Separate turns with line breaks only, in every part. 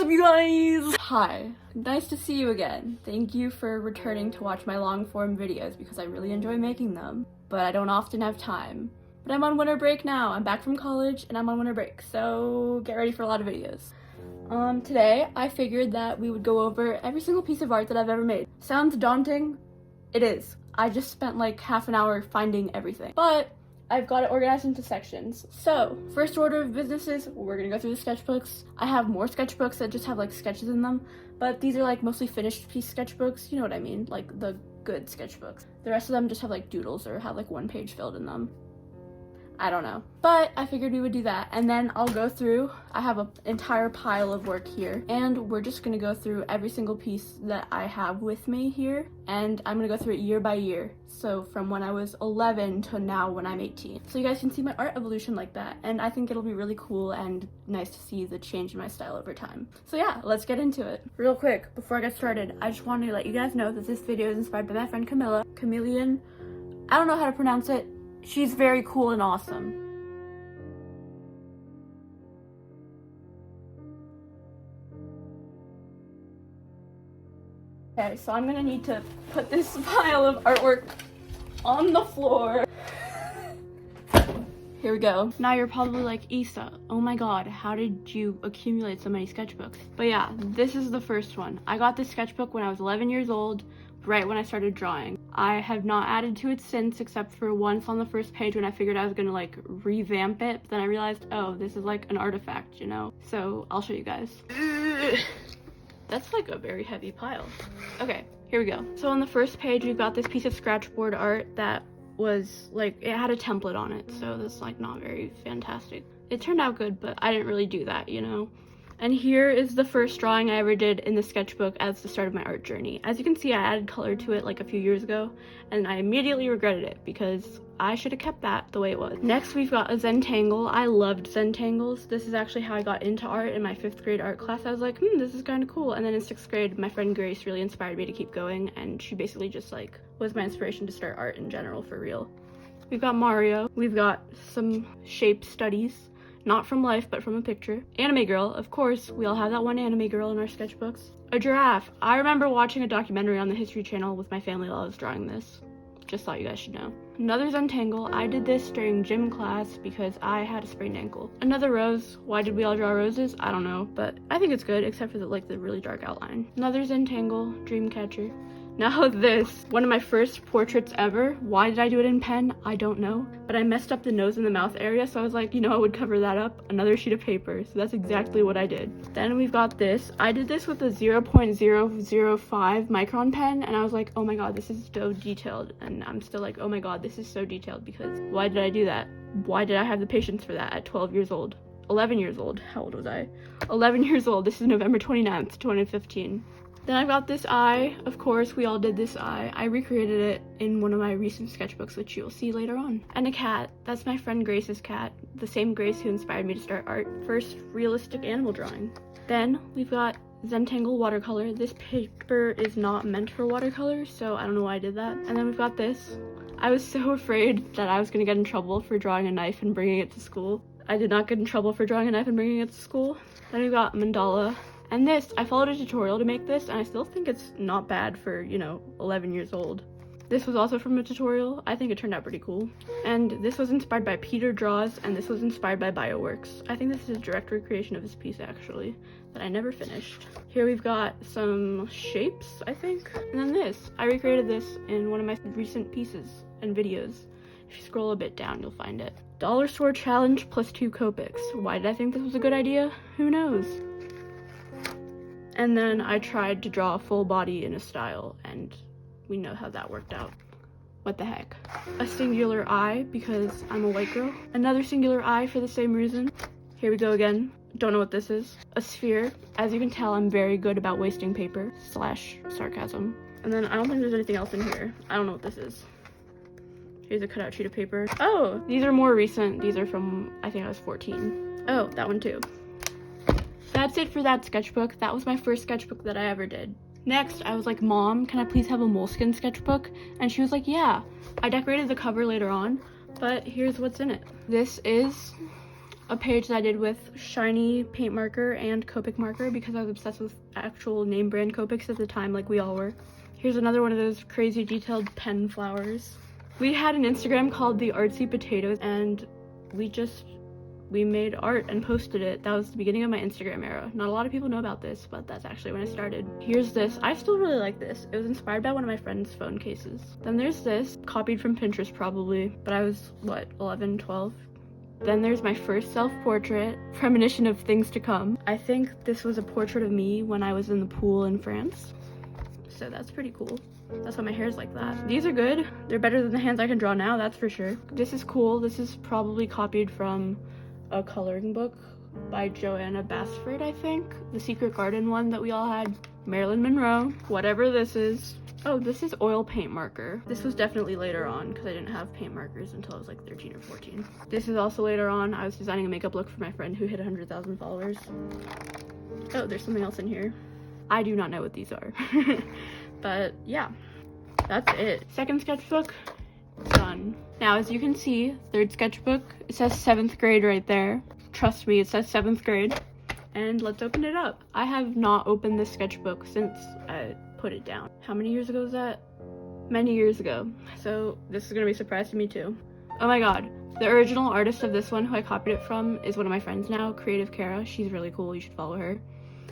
up, you guys? Hi, nice to see you again. Thank you for returning to watch my long form videos because I really enjoy making them, but I don't often have time. But I'm on winter break now. I'm back from college and I'm on winter break, so get ready for a lot of videos. Today I figured that we would go over every single piece of art that I've ever made. Sounds daunting? It is. I just spent like half an hour finding everything, but I've got it organized into sections. So, first order of business is we're gonna go through the sketchbooks. I have more sketchbooks that just have like sketches in them, but these are like mostly finished piece sketchbooks, you know what I mean, like the good sketchbooks. The rest of them just have like doodles or have like one page filled in them. I don't know, but I figured we would do that, and then I'll go through. I have an entire pile of work here, and we're just gonna go through every single piece that I have with me here, and I'm gonna go through it year by year, so from when I was 11 to now when I'm 18, so you guys can see my art evolution like that, and I think it'll be really cool and nice to see the change in my style over time. So yeah, let's get into it. Real quick, before I get started, I just wanted to let you guys know that this video is inspired by my friend Camila. Chameleon, I don't know how to pronounce it. She's very cool and awesome. Okay, so I'm gonna need to put this pile of artwork on the floor. Here we go. Now you're probably like, Issa, oh my god, how did you accumulate so many sketchbooks? But yeah, this is the first one. I got this sketchbook when I was 11 years old, right when I started drawing. I have not added to it since, except for once on the first page when I figured I was gonna like revamp it, but then I realized, oh, this is like an artifact, you know? So I'll show you guys. That's like a very heavy pile. Okay, here we go. So on the first page, we've got this piece of scratchboard art that was like, it had a template on it, so that's like not very fantastic. It turned out good, but I didn't really do that, you know? And here is the first drawing I ever did in the sketchbook as the start of my art journey. As you can see, I added color to it like a few years ago, and I immediately regretted it because I should have kept that the way it was. Next, we've got a Zentangle. I loved Zentangles. This is actually how I got into art in my 5th grade art class. I was like, this is kind of cool. And then in 6th grade, my friend Grace really inspired me to keep going, and she basically just like was my inspiration to start art in general for real. We've got Mario. We've got some shape studies. Not from life, but from a picture. Anime girl, of course, we all have that one anime girl in our sketchbooks. A giraffe. I remember watching a documentary on the History Channel with my family while I was drawing this. Just thought you guys should know. Another Zentangle. I did this during gym class because I had a sprained ankle. Another rose. Why did we all draw roses? I don't know, but I think it's good, except for the really dark outline. Another Zentangle. Dreamcatcher. Now this, one of my first portraits ever. Why did I do it in pen? I don't know. But I messed up the nose and the mouth area, so I was like, you know, I would cover that up. Another sheet of paper, so that's exactly what I did. Then we've got this. I did this with a 0.005 micron pen, and I was like, oh my god, this is so detailed. And I'm still like, oh my god, this is so detailed, because why did I do that? Why did I have the patience for that at 12 years old? 11 years old. How old was I? 11 years old. This is November 29th, 2015. Then I've got this eye. Of course, we all did this eye. I recreated it in one of my recent sketchbooks, which you'll see later on. And a cat. That's my friend Grace's cat. The same Grace who inspired me to start art. First realistic animal drawing. Then we've got Zentangle watercolor. This paper is not meant for watercolor, so I don't know why I did that. And then we've got this. I was so afraid that I was gonna get in trouble for drawing a knife and bringing it to school. I did not get in trouble for drawing a knife and bringing it to school. Then we've got mandala. And this, I followed a tutorial to make this, and I still think it's not bad for, you know, 11 years old. This was also from a tutorial. I think it turned out pretty cool. And this was inspired by Peter Draws, and this was inspired by Bioworks. I think this is a direct recreation of this piece, actually, that I never finished. Here we've got some shapes, I think. And then this. I recreated this in one of my recent pieces and videos. If you scroll a bit down, you'll find it. Dollar store challenge plus 2 Copics. Why did I think this was a good idea? Who knows? And then I tried to draw a full body in a style, and we know how that worked out. What the heck? A singular eye, because I'm a white girl. Another singular eye for the same reason. Here we go again. Don't know what this is. A sphere. As you can tell, I'm very good about wasting paper / sarcasm. And then I don't think there's anything else in here. I don't know what this is. Here's a cutout sheet of paper. Oh, these are more recent. These are from, I think I was 14. Oh, that one too. That's it for that sketchbook. That was my first sketchbook that I ever did. Next, I was like, Mom, can I please have a moleskin sketchbook? And she was like, yeah. I decorated the cover later on, but here's what's in it. This is a page that I did with shiny paint marker and Copic marker because I was obsessed with actual name brand Copics at the time, like we all were. Here's another one of those crazy detailed pen flowers. We had an Instagram called The Artsy Potatoes, and we made art and posted it. That was the beginning of my Instagram era. Not a lot of people know about this, but that's actually when I started. Here's this. I still really like this. It was inspired by one of my friend's phone cases. Then there's this, copied from Pinterest probably, but I was, what, 11, 12? Then there's my first self-portrait, premonition of things to come. I think this was a portrait of me when I was in the pool in France. So that's pretty cool. That's why my hair's like that. These are good. They're better than the hands I can draw now, that's for sure. This is cool. This is probably copied from a coloring book by Joanna Basford, I think. The Secret Garden one that we all had. Marilyn Monroe. Whatever this is. Oh, this is oil paint marker. This was definitely later on because I didn't have paint markers until I was like 13 or 14. This is also later on. I was designing a makeup look for my friend who hit 100,000 followers. Oh, there's something else in here. I do not know what these are. But yeah, that's it. Second sketchbook, done. Now, as you can see, third sketchbook, it says 7th grade right there. Trust me, it says 7th grade. And let's open it up. I have not opened this sketchbook since I put it down. How many years ago was that? Many years ago. So this is gonna be a surprise to me too. Oh my god. The original artist of this one, who I copied it from, is one of my friends now, Creative Kara. She's really cool, you should follow her.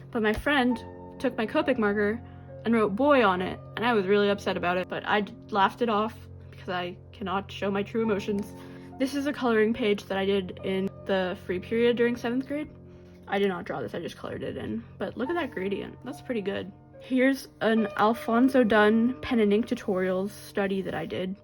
But my friend took my Copic marker and wrote boy on it, and I was really upset about it, but I laughed it off because I cannot show my true emotions. This is a coloring page that I did in the free period during 7th grade. I did not draw this, I just colored it in, but look at that gradient. That's pretty good. Here's an Alfonso Dunn pen and ink tutorials study that I did.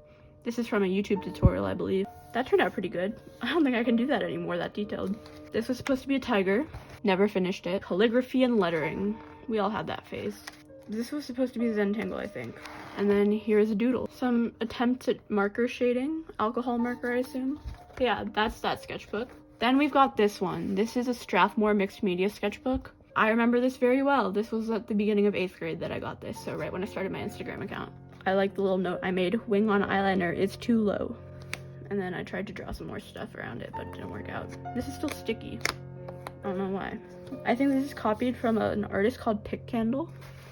This is from a YouTube tutorial, I believe. That turned out pretty good. I don't think I can do that anymore, that detailed. This was supposed to be a tiger. Never finished it. Calligraphy and lettering. We all had that phase. This was supposed to be Zentangle, I think. And then here's a doodle. Some attempts at marker shading. Alcohol marker, I assume. But yeah, that's that sketchbook. Then we've got this one. This is a Strathmore mixed media sketchbook. I remember this very well. This was at the beginning of 8th grade that I got this, so right when I started my Instagram account. I like the little note I made, wing on eyeliner is too low. And then I tried to draw some more stuff around it, but it didn't work out. This is still sticky. I don't know why. I think this is copied from an artist called Pick Candle.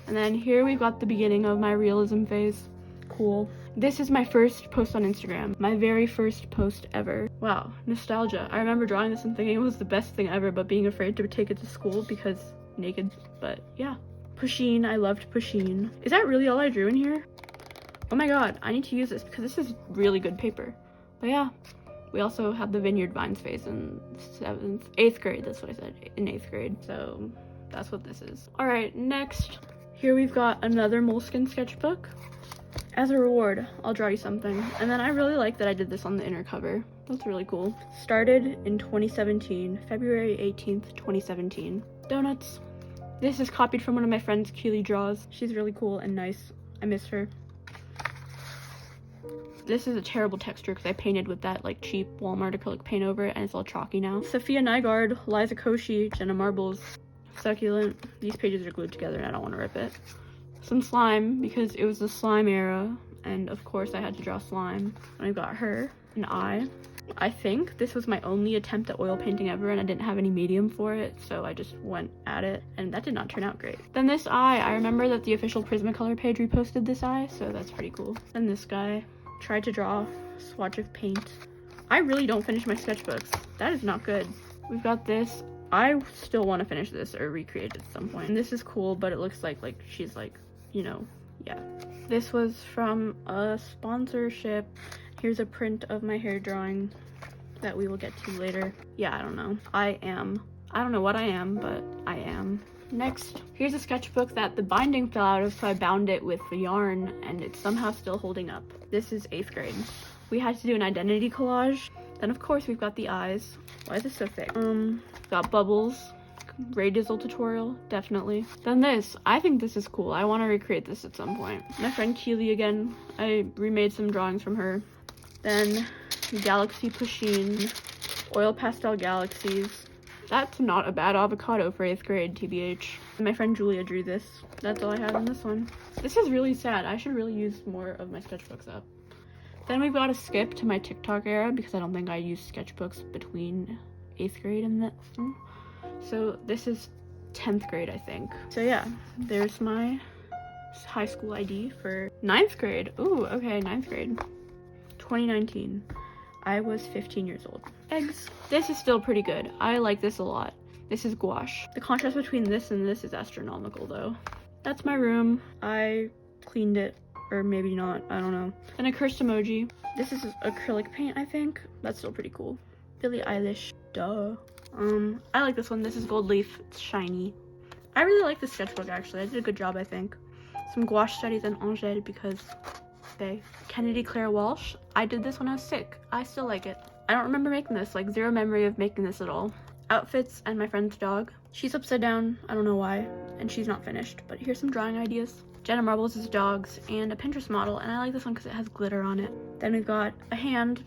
And then here we've got the beginning of my realism phase. Cool. This is my first post on Instagram. My very first post ever. Wow, nostalgia. I remember drawing this and thinking it was the best thing ever, but being afraid to take it to school because naked. But yeah. Pusheen. I loved Pusheen. Is that really all I drew in here? Oh my god, I need to use this because this is really good paper. But yeah. We also had the Vineyard Vines phase in 8th grade, that's what I said, in 8th grade. So that's what this is. All right, next, here we've got another Moleskine sketchbook. As a reward, I'll draw you something. And then I really like that I did this on the inner cover. That's really cool. Started in 2017, February 18th, 2017. Donuts. This is copied from one of my friends, Keely Draws. She's really cool and nice. I miss her. This is a terrible texture because I painted with that like cheap Walmart acrylic paint over it and it's all chalky now. Sophia Nygaard, Liza Koshy, Jenna Marbles, Succulent. These pages are glued together and I don't want to rip it. Some slime because it was the slime era and of course I had to draw slime. And I've got her, an eye. I think this was my only attempt at oil painting ever and I didn't have any medium for it, so I just went at it and that did not turn out great. Then this eye, I remember that the official Prismacolor page reposted this eye, so that's pretty cool. And this guy. Tried to draw a swatch of paint. I really don't finish my sketchbooks. That is not good. We've got this. I still want to finish this or recreate it at some point. And this is cool, but it looks like she's like, you know, yeah. This was from a sponsorship. Here's a print of my hair drawing that we will get to later. Yeah, I don't know. I don't know what I am, but I am. Next, here's a sketchbook that the binding fell out of, so I bound it with the yarn and it's somehow still holding up. This is 8th grade. We had to do an identity collage. Then of course we've got the eyes. Why is this so thick? Got bubbles. Ray Dizzle tutorial, definitely. Then this, I think this is cool. I want to recreate this at some point. My friend Keely again. I remade some drawings from her. Then Galaxy Pusheen, oil pastel galaxies. That's not a bad avocado for 8th grade, TBH. My friend Julia drew this. That's all I have in this one. This is really sad. I should really use more of my sketchbooks up. Then we've got to skip to my Tick Tok era because I don't think I used sketchbooks between 8th grade in that. So this is 10th grade, I think. So yeah, there's my high school ID for 9th grade. Ooh, okay, 9th grade. 2019. I was 15 years old. Eggs. This is still pretty good. I like this a lot. This is gouache. The contrast between this and this is astronomical though. That's my room. I cleaned it, or maybe not, I don't know. And a cursed emoji. This is acrylic paint, I think. That's still pretty cool. Billie Eilish, duh. I like this one. This is gold leaf. It's shiny. I really like this sketchbook actually. I did a good job, I think. Some gouache studies and Angèle because they. Kennedy Claire Walsh. I did this when I was sick. I still like it. I don't remember making this, like zero memory of making this at all. Outfits and my friend's dog. She's upside down, I don't know why, and she's not finished, but here's some drawing ideas. Jenna Marbles' dogs and a Pinterest model, and I like this one because it has glitter on it. Then we've got a hand,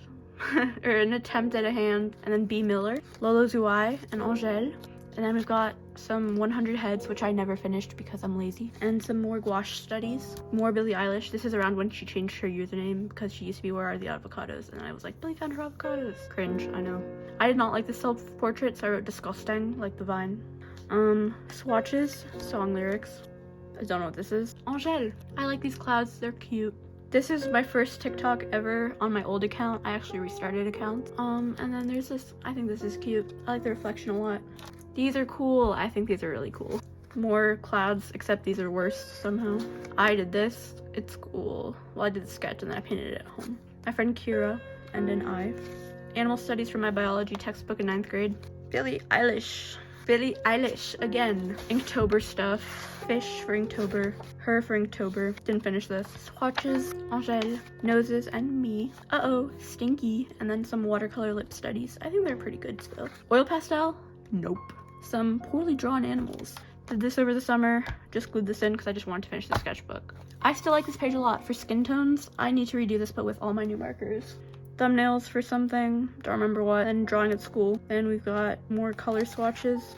or an attempt at a hand, and then B. Miller, Lolo Zouai, and Angèle. And then we've got some 100 heads, which I never finished because I'm lazy. And some more gouache studies. More Billie Eilish. This is around when she changed her username because she used to be Where Are the Avocados? And I was like, Billie found her avocados. Cringe, I know. I did not like the self-portrait, so I wrote disgusting, like the Vine. Swatches, song lyrics. I don't know what this is. Angèle. I like these clouds, they're cute. This is my first TikTok ever on my old account. I actually restarted accounts. And then there's this, I think this is cute. I like the reflection a lot. These are cool. I think these are really cool. More clouds, except these are worse somehow. I did this. It's cool. Well, I did the sketch and then I painted it at home. My friend Kira and an eye. Animal studies from my biology textbook in 9th grade. Billie Eilish. Billie Eilish again. Inktober stuff. Fish for Inktober. Her for Inktober. Didn't finish this. Swatches, Angèle, noses, and me. Uh-oh, stinky. And then some watercolor lip studies. I think they're pretty good still. Oil pastel? Nope. Some poorly drawn animals. Did this over the summer. Just glued this in because I just wanted to finish the sketchbook. I still like this page a lot. For skin tones, I need to redo this but with all my new markers. Thumbnails for something, don't remember what, and drawing at school. Then we've got more color swatches,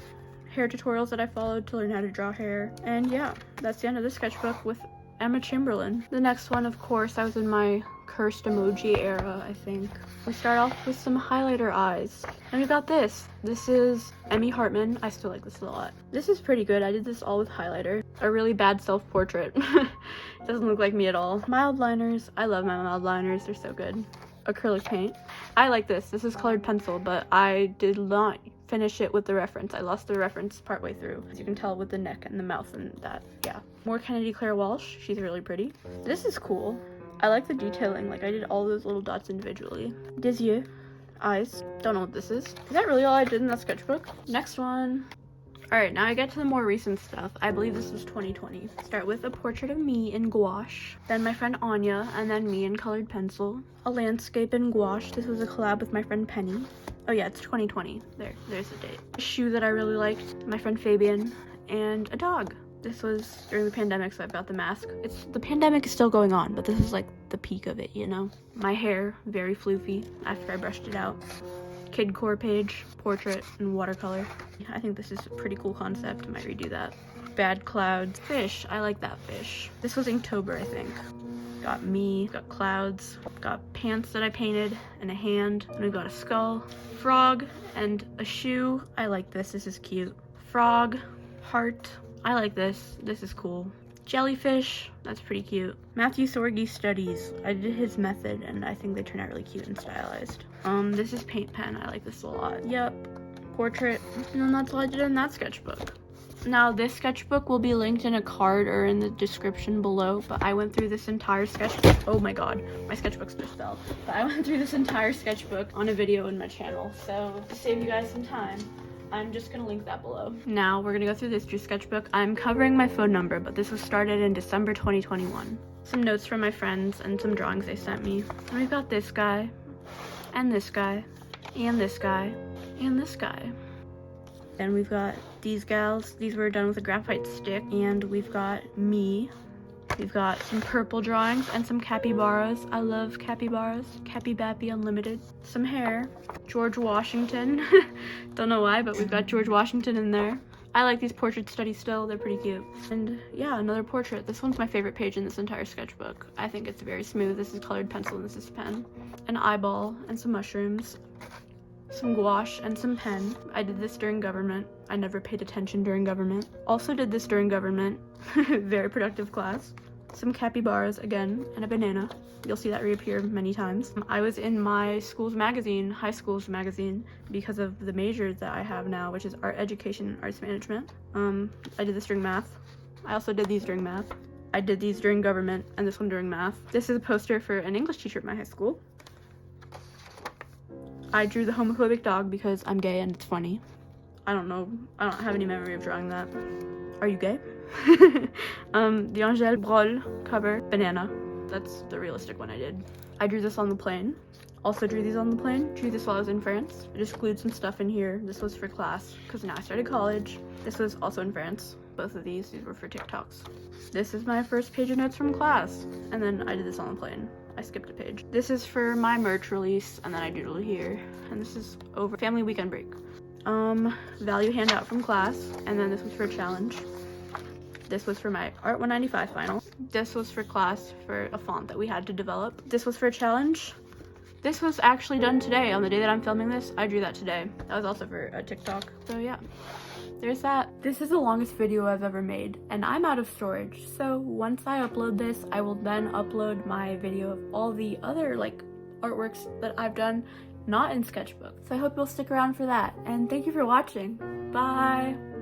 hair tutorials that I followed to learn how to draw hair. And yeah, that's the end of this sketchbook with Emma Chamberlain. The next one, of course, I was in my cursed emoji era, I think. We start off with some highlighter eyes. And we got this. This is Emmy Hartman. I still like this a lot. This is pretty good. I did this all with highlighter. A really bad self-portrait. Doesn't look like me at all. Mild liners. I love my mild liners. They're so good. Acrylic paint. I like this. This is colored pencil, but I did not finish it with the reference. I lost the reference partway through. As you can tell with the neck and the mouth and that, yeah. More Kennedy Claire Walsh. She's really pretty. This is cool. I like the detailing. Like I did all those little dots individually. Des yeux. Eyes. Don't know what this is. Is that really all I did in that sketchbook? Next one. Alright, now I get to the more recent stuff. I believe this was 2020. Start with a portrait of me in gouache, then my friend Anya, and then me in colored pencil. A landscape in gouache. This was a collab with my friend Penny. Oh yeah, it's 2020. There's the date. A shoe that I really liked, my friend Fabian, and a dog. This was during the pandemic, so I've got the mask. The pandemic is still going on, but this is like the peak of it, you know? My hair, very floofy after I brushed it out. Kid core page, portrait, and watercolor. I think this is a pretty cool concept. I might redo that. Bad clouds. Fish. I like that fish. This was Inktober, I think. Got me, got clouds, got pants that I painted, and a hand. And we got a skull, frog, and a shoe. I like this. This is cute. Frog, heart. I like this. This is cool. Jellyfish. That's pretty cute. Matthew Sorgi studies. I did his method, and I think they turn out really cute and stylized. This is paint pen. I like this a lot. Yep. Portrait. And then that's all I did in that sketchbook. Now, this sketchbook will be linked in a card or in the description below, but I went through this entire sketchbook. Oh my god, my sketchbooks just fell. But I went through this entire sketchbook on a video in my channel, so to save you guys some time, I'm just gonna link that below. Now, we're gonna go through this sketchbook. I'm covering my phone number, but this was started in December 2021. Some notes from my friends and some drawings they sent me. And we've got this guy, and this guy, and this guy, and this guy. Then we've got these gals. These were done with a graphite stick. And we've got me. We've got some purple drawings and some capybaras. I love capybaras. Cappy Bappy Unlimited. Some hair. George Washington. Don't know why, but we've got George Washington in there. I like these portrait studies still. They're pretty cute. And yeah, another portrait. This one's my favorite page in this entire sketchbook. I think it's very smooth. This is colored pencil and this is pen. An eyeball and some mushrooms. some gouache, and some pen. I did this during government. I never paid attention during government. Also did this during government. Very productive class. Some capybaras again, and a banana. You'll see that reappear many times. I was in my school's magazine, high school's magazine, because of the major that I have now, which is art education and arts management. I did this during math. I also did these during math. I did these during government, and this one during math. This is a poster for an English teacher at my high school. I drew the homophobic dog because I'm gay and it's funny. I don't have any memory of drawing that. Are you gay? The Angèle Brol cover, banana. That's the realistic one I did. I drew this on the plane. Also drew these on the plane. Drew this while I was in France. I just glued some stuff in here. This was for class because now I started college. This was also in France. Both of these were for Tick Toks. This is my first page of notes from class. And then I did this on the plane. I skipped a page. This is for my merch release, and then I doodled here. And this is over family weekend break. Value handout from class, and then this was for a challenge. This was for my Art 195 final. This was for class for a font that we had to develop. This was for a challenge. This was actually done today. On the day that I'm filming this, I drew that today. That was also for a TikTok. So yeah, there's that. This is the longest video I've ever made, and I'm out of storage. So once I upload this, I will then upload my video of all the other artworks that I've done, not in sketchbooks. So I hope you'll stick around for that, and thank you for watching. Bye!